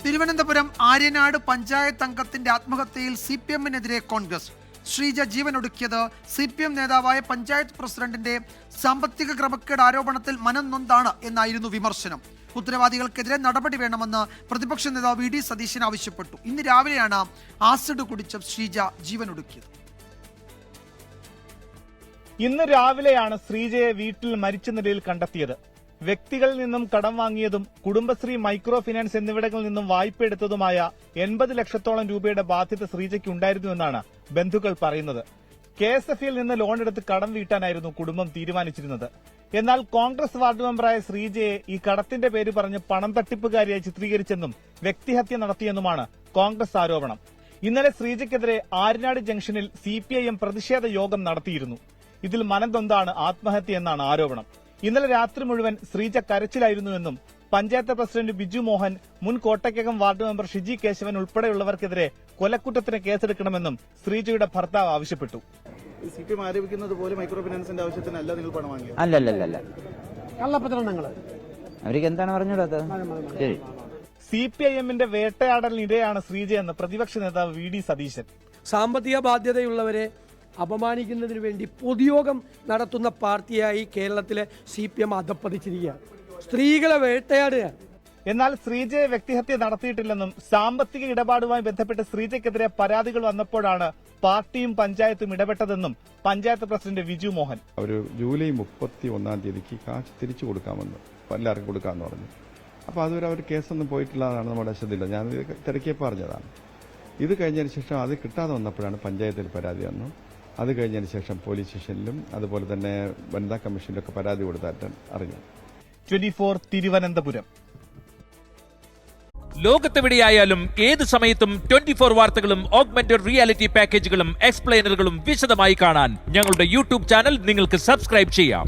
Thiruvananthapuram Aryanad panchayat അംഗത്തിന്റെ ആത്മഹത്യയിൽ CPM-നെതിരെ Congress. Sreeja ജീവനൊടുക്കിയത് CPM നേതാവായ പഞ്ചായത്ത് പ്രസിഡന്റിന്റെ സാമ്പത്തിക ക്രമക്കേട് ആരോപണത്തിൽ മനം നൊന്താണ് എന്നായിരുന്നു വിമർശനം. ഉത്തരവാദികൾക്കെതിരെ നടപടി വേണമെന്ന് പ്രതിപക്ഷ നേതാവ് VD സതീശൻ ആവശ്യപ്പെട്ടു. ഇന്ന് രാവിലെയാണ് ആസിഡ് കുടിച്ച് ശ്രീജ ജീവനൊടുക്കിയത്. ഇന്ന് രാവിലെയാണ് ശ്രീജയെ വീട്ടിൽ മരിച്ച നിലയിൽ കണ്ടെത്തിയത്. വ്യക്തികളിൽ നിന്നും കടം വാങ്ങിയതും കുടുംബശ്രീ മൈക്രോ ഫിനാൻസ് എന്നിവിടങ്ങളിൽ നിന്നും വായ്പ എടുത്തതുമായ 80 ലക്ഷത്തോളം രൂപയുടെ ബാധ്യത ശ്രീജയ്ക്ക് ഉണ്ടായിരുന്നുവെന്നാണ് ബന്ധുക്കൾ പറയുന്നത്. KSF-ൽ നിന്ന് ലോൺ എടുത്ത് കടം വീട്ടാനായിരുന്നു കുടുംബം തീരുമാനിച്ചിരുന്നത്. എന്നാൽ കോൺഗ്രസ് വാർഡ് മെമ്പറായ ശ്രീജയെ ഈ കടത്തിന്റെ പേര് പറഞ്ഞ് പണം തട്ടിപ്പുകാരിയായി ചിത്രീകരിച്ചെന്നും വ്യക്തിഹത്യ നടത്തിയെന്നുമാണ് കോൺഗ്രസ് ആരോപണം. ഇന്നലെ ശ്രീജയ്ക്കെതിരെ ആര്യനാട് ജംഗ്ഷനിൽ CPIM പ്രതിഷേധ യോഗം നടത്തിയിരുന്നു. ഇതിൽ മനംതൊന്താണ് ആത്മഹത്യ എന്നാണ് ആരോപണം. ഇന്നലെ രാത്രി മുഴുവൻ ശ്രീജ കരച്ചിലായിരുന്നുവെന്നും പഞ്ചായത്ത് പ്രസിഡന്റ് ബിജു മോഹൻ, മുൻ കോട്ടയ്ക്കകം വാർഡ് മെമ്പർ ഷിജി കേശവൻ ഉൾപ്പെടെയുള്ളവർക്കെതിരെ കൊലക്കുറ്റത്തിന് കേസെടുക്കണമെന്നും ശ്രീജയുടെ ഭർത്താവ് ആവശ്യപ്പെട്ടു. CPM ആരോപിക്കുന്നത് പോലെ മൈക്രോ ഫിനാൻസിന്റെ ആവശ്യത്തിനല്ല നിങ്ങൾ പണം വാങ്ങിയത്? അല്ലല്ല, അവർക്ക് എന്താണ് പറഞ്ഞത്? CPIM-ന്റെ വേട്ടയാടലിനിടെയാണ് ശ്രീജയെന്ന് പ്രതിപക്ഷ നേതാവ് VD സതീശൻ. സാമ്പത്തിക ബാധ്യതയുള്ളവരെ അപമാനിക്കുന്നതിന് വേണ്ടി പൊതുയോഗം നടത്തുന്ന പാർട്ടിയായി കേരളത്തിലെ CPM അധപ്പതിച്ചിരിക്കുകയാണ്. സ്ത്രീകളെ വേട്ടയാടുക. എന്നാൽ ശ്രീജയെ വ്യക്തിഹത്യ നടത്തിയിട്ടില്ലെന്നും സാമ്പത്തിക ഇടപാടുമായി ബന്ധപ്പെട്ട് ശ്രീജയ്ക്കെതിരെ പരാതികൾ വന്നപ്പോഴാണ് പാർട്ടിയും പഞ്ചായത്തും ഇടപെട്ടതെന്നും പഞ്ചായത്ത് പ്രസിഡന്റ് ബിജു മോഹൻ. ഒരു ജൂലൈ 31-ാം തീയതിക്ക് കാശ് തിരിച്ചു കൊടുക്കാമെന്ന് എല്ലാവർക്കും കൊടുക്കാമെന്ന് പറഞ്ഞു. അപ്പോൾ അതുവരെ അവർ കേസൊന്നും പോയിട്ടില്ലാതാണ് നമ്മുടെ ശ്രദ്ധയില്ല. ഞാൻ തിരക്കിയപ്പോൾ പറഞ്ഞതാണ്. ഇത് കഴിഞ്ഞതിന് ശേഷം അത് കിട്ടാതെ വന്നപ്പോഴാണ് പഞ്ചായത്തിൽ പരാതി വന്നു. അത് കഴിഞ്ഞതിന് ശേഷം പോലീസ് സ്റ്റേഷനിലും അതുപോലെ തന്നെ വനിതാ കമ്മീഷനിലൊക്കെ പരാതി കൊടുത്തായിട്ട് അറിഞ്ഞു. 24 തിരുവനന്തപുരം. ലോകത്തെവിടെയായാലും ഏത് സമയത്തും 24 വാർത്തകളും ഓഗ്മെന്റഡ് റിയാലിറ്റി പാക്കേജുകളും എക്സ്പ്ലെയിനറുകളും വിശദമായി കാണാൻ ഞങ്ങളുടെ YouTube ചാനൽ നിങ്ങൾക്ക് സബ്സ്ക്രൈബ് ചെയ്യാം.